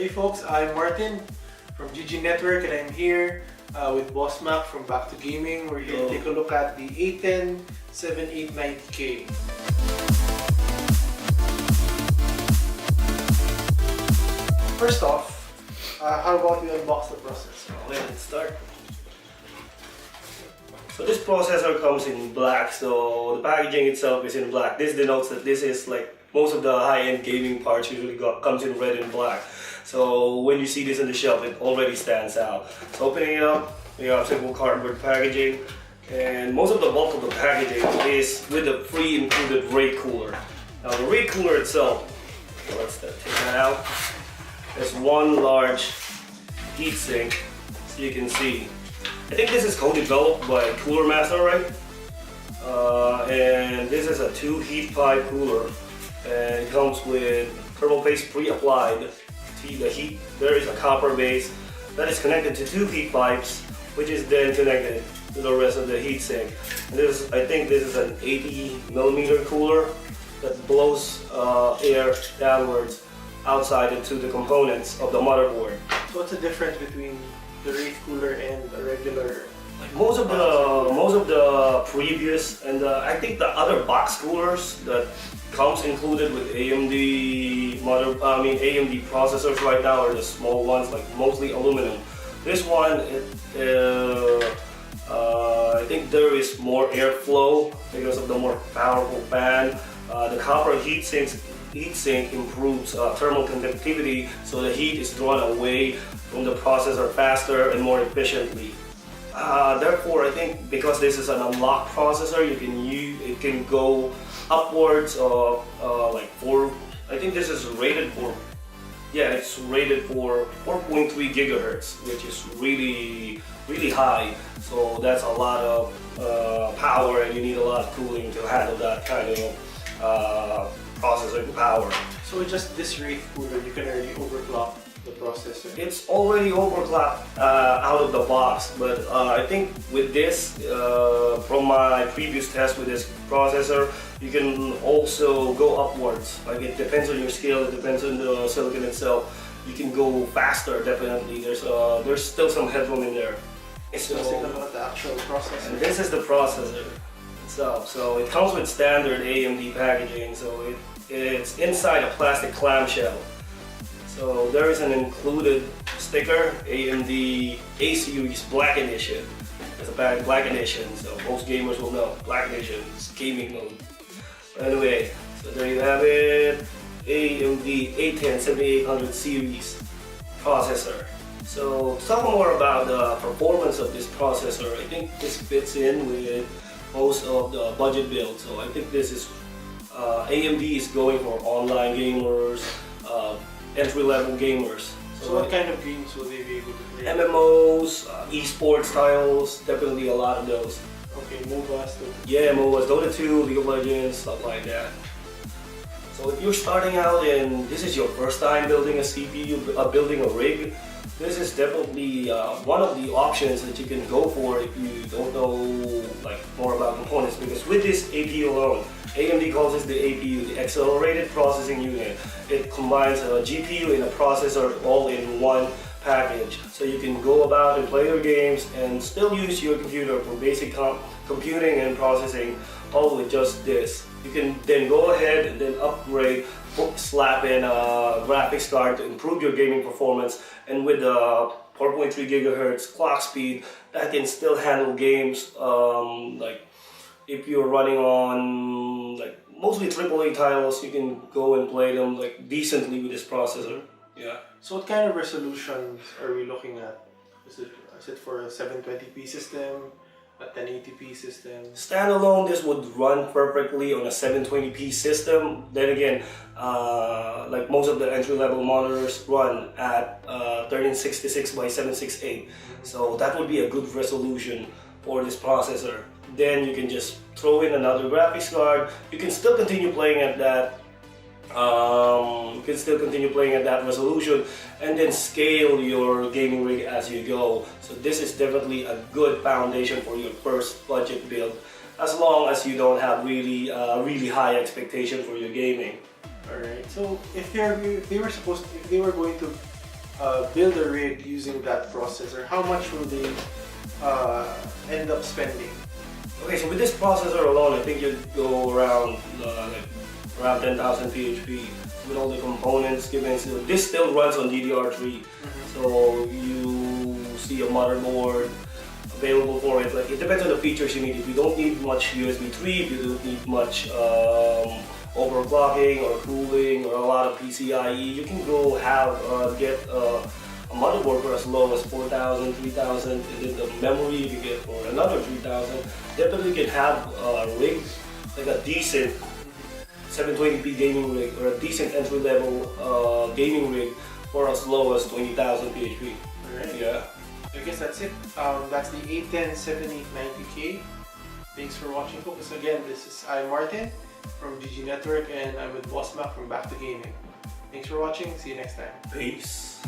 Hey folks, I'm Martin from GG Network and I'm here with BossMac from Back2Gaming. We're here to take a look at the A10-7890K. First off, how about you unbox the processor? Let's start. So this processor comes in black, so the packaging itself is in black. This denotes that this is like most of the high-end gaming parts usually comes in red and black. So when you see this on the shelf, it already stands out. So opening it up, we have simple cardboard packaging, and most of the bulk of the packaging is with the free included Wraith Cooler. Now the Wraith Cooler itself, let's take that out. There's one large heat sink, so you can see. I think this is co-developed by Cooler Master, right? And this is a 2 heat pipe cooler, and it comes with thermal paste pre-applied. See the heat. There is a copper base that is connected to 2 heat pipes, which is then connected to the rest of the heat sink. And this, I think this is an 80mm cooler that blows air downwards outside into the components of the motherboard. So what's the difference between the Wraith Cooler and a regular? Like most of the previous and I think the other box coolers that comes included with AMD AMD processors right now are the small ones, like mostly aluminum. This one, I think there is more airflow because of the more powerful fan. The copper heat sink improves thermal conductivity, so the heat is drawn away from the processor faster and more efficiently. Therefore, I think because this is an unlocked processor, it can go upwards of like 4. I think this is rated for. Yeah, it's rated for 4.3 gigahertz, which is really high. So that's a lot of power, and you need a lot of cooling to handle that kind of processing power. So with just this Wraith Cooler, you can already overclock the processor? It's already overclocked out of the box, but I think with this, from my previous test with this processor, you can also go upwards. Like it depends on your skill, it depends on the silicon itself. You can go faster, definitely. There's still some headroom in there. So let's take a look at the actual processor. And this is the processor itself. So it comes with standard AMD packaging, so it's inside a plastic clamshell. So there is an included sticker, AMD A series Black Edition. It's a Black Edition, so most gamers will know. Black Edition is gaming mode. Anyway, so there you have it. AMD A10-7890 series processor. So talk more about the performance of this processor. I think this fits in with most of the budget builds. So I think this is AMD is going for online gamers, entry-level gamers. So what kind of games will they be able to play? MMOs, esports titles, definitely a lot of those. Okay, MOBAs too. Yeah, MOBAs, Dota 2, League of Legends, stuff like that. So if you're starting out and this is your first time building a CPU, building a rig, this is definitely one of the options that you can go for if you don't know like more about components. Because with this APU alone, AMD calls this the APU, the Accelerated Processing Unit. It combines a GPU and a processor all in one package. So you can go about and play your games and still use your computer for basic computing and processing, all with just this. You can then go ahead and then upgrade, slap in a graphics card to improve your gaming performance, and with the 4.3 gigahertz clock speed, that can still handle games like if you're running on like mostly AAA titles, you can go and play them like decently with this processor. Yeah. So what kind of resolutions are we looking at? Is it for a 720p system, a 1080p system? Standalone, this would run perfectly on a 720p system. Then again, like most of the entry-level monitors run at 1366 by 768. So that would be a good resolution for this processor. Then you can just throw in another graphics card. You can still continue playing at that. Resolution, and then scale your gaming rig as you go. So this is definitely a good foundation for your first budget build, as long as you don't have really high expectation for your gaming. Alright, so if they were going to build a rig using that processor, how much will they end up spending? Okay, so with this processor alone, I think you'd go around around 10,000 PHP with all the components given. So this still runs on DDR3, so you see a motherboard available for it. Like, it depends on the features you need. If you don't need much USB 3, if you don't need much overclocking or cooling or a lot of PCIe, you can go get a motherboard for as low as 4,000, 3,000, and then the memory you can get for another 3,000. Definitely can have a rig, like a decent 720p gaming rig or a decent entry-level gaming rig for as low as 20,000 PHP. Alright. Yeah. I guess that's it. That's the A10-7890K. Thanks for watching, folks. Again, I'm Martin from GG Network, and I'm with BossMac from Back2Gaming. Thanks for watching. See you next time. Peace.